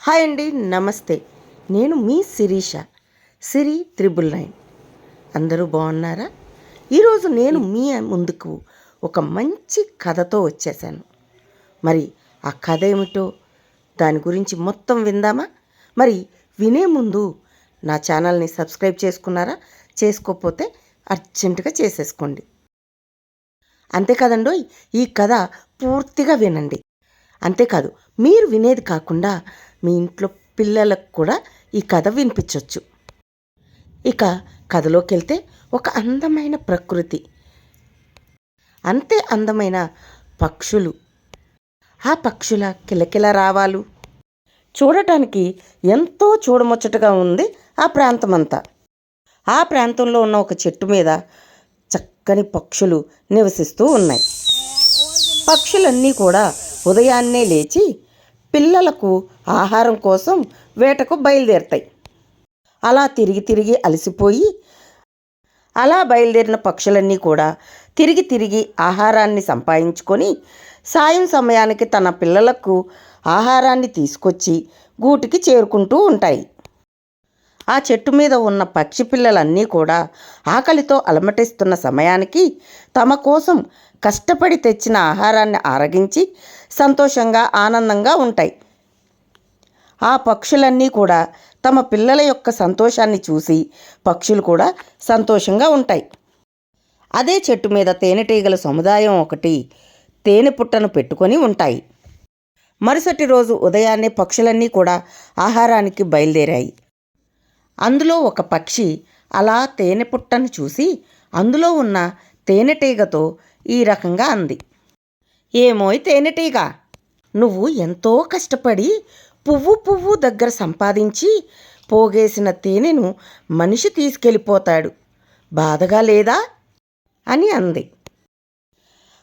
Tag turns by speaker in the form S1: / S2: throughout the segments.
S1: Hi అండి, నమస్తే. నేను మీ శిరీష, సిరి 999. అందరూ బాగున్నారా? ఈరోజు నేను మీ ముందుకు ఒక మంచి కథతో వచ్చేసాను. మరి ఆ కథ ఏమిటో దాని గురించి మొత్తం విందామా? మరి వినే ముందు నా ఛానల్ని సబ్స్క్రైబ్ చేసుకున్నారా? చేసుకోకపోతే అర్జెంటుగా చేసేసుకోండి. అంతే కదండోయ్, ఈ కథ పూర్తిగా వినండి. అంతేకాదు, మీరు వినేది కాకుండా మీ ఇంట్లో పిల్లలకు కూడా ఈ కథ వినిపించవచ్చు. ఇక కథలోకి వెళ్తే, ఒక అందమైన ప్రకృతి, అంతే అందమైన పక్షులు, ఆ పక్షుల కిలకిల రావాలు చూడటానికి ఎంతో చూడముచ్చటగా ఉంది ఆ ప్రాంతమంతా. ఆ ప్రాంతంలో ఉన్న ఒక చెట్టు మీద చక్కని పక్షులు నివసిస్తూ ఉన్నాయి. పక్షులన్నీ కూడా ఉదయాన్నే లేచి పిల్లలకు ఆహారం కోసం వేటకు బయలుదేరుతాయి. అలా తిరిగి తిరిగి అలసిపోయి, అలా బయలుదేరిన పక్షులన్నీ కూడా తిరిగి ఆహారాన్ని సంపాదించుకొని సాయం సమయానికి తన పిల్లలకు ఆహారాన్ని తీసుకొచ్చి గూటికి చేరుకుంటూ ఉంటాయి. ఆ చెట్టు మీద ఉన్న పక్షి పిల్లలన్నీ కూడా ఆకలితో అలమటిస్తున్న సమయానికి తమ కోసం కష్టపడి తెచ్చిన ఆహారాన్ని ఆరగించి సంతోషంగా ఆనందంగా ఉంటాయి. ఆ పక్షులన్నీ కూడా తమ పిల్లల యొక్క సంతోషాన్ని చూసి పక్షులు కూడా సంతోషంగా ఉంటాయి. అదే చెట్టు మీద తేనెటీగల సముదాయం ఒకటి తేనె పుట్టను పెట్టుకొని ఉంటాయి. మరుసటి రోజు ఉదయాన్నే పక్షులన్నీ కూడా ఆహారానికి బయలుదేరాయి. అందులో ఒక పక్షి అలా తేనె పుట్టను చూసి అందులో ఉన్న తేనెటీగతో ఈ రకంగా అంది. ఏమోయ్ తేనెటీగ, నువ్వు ఎంతో కష్టపడి పువ్వు దగ్గర సంపాదించి పోగేసిన తేనెను మనిషి తీసుకెళ్ళిపోతాడు, బాధగా లేదా అని అంది.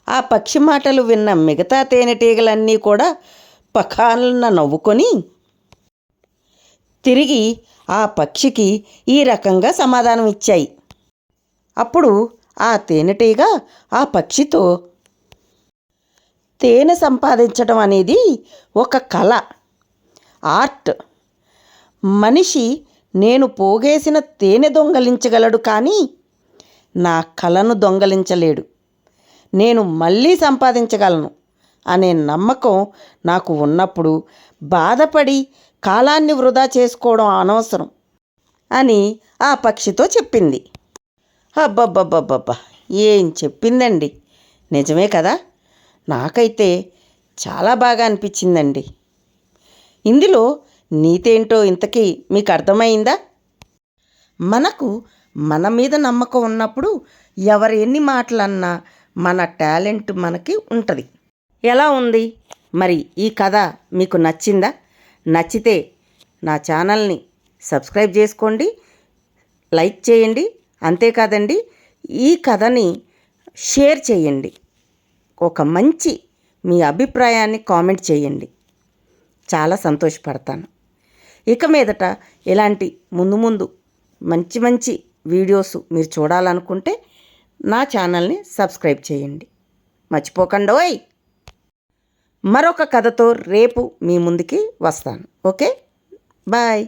S1: ఆ పక్షి మాటలు విన్న మిగతా తేనెటీగలన్నీ కూడా పఖాలన నవ్వుకొని తిరిగి ఆ పక్షికి ఈ రకంగా సమాధానం ఇచ్చాయి. అప్పుడు ఆ తేనెటీగ ఆ పక్షితో, తేనె సంపాదించడం అనేది ఒక కళ, ఆర్ట్. మనిషి నేను పోగేసిన తేనె దొంగలించగలడు, కానీ నా కళను దొంగలించలేడు. నేను మళ్ళీ సంపాదించగలను అనే నమ్మకం నాకు ఉన్నప్పుడు బాధపడి కాలాన్ని వృధా చేసుకోవడం అనవసరం అని ఆ పక్షితో చెప్పింది. అబ్బబ్బబ్బబ్బబ్బా, ఏం చెప్పిందండి! నిజమే కదా, నాకైతే చాలా బాగా అనిపించిందండి. ఇందులో నీతేంటో ఇంతకీ మీకు అర్థమైందా? మనకు మన మీద నమ్మకం ఉన్నప్పుడు ఎవరు ఎన్ని మాటలన్నా మన టాలెంట్ మనకి ఉంటుంది. ఎలా ఉంది మరి ఈ కథ? మీకు నచ్చిందా? నచ్చితే నా ఛానల్ని సబ్స్క్రైబ్ చేసుకోండి, లైక్ చేయండి. అంతేకాదండి, ఈ కథని షేర్ చేయండి. ఒక మంచి మీ అభిప్రాయాన్ని కామెంట్ చేయండి, చాలా సంతోషపడతాను. ఇక మీదట ఇలాంటి ముందు మంచి వీడియోస్ మీరు చూడాలనుకుంటే నా ఛానల్ని సబ్స్క్రైబ్ చేయండి, మర్చిపోకండి. మరొక కథతో రేపు మీ ముందుకి వస్తాను. Okay, bye.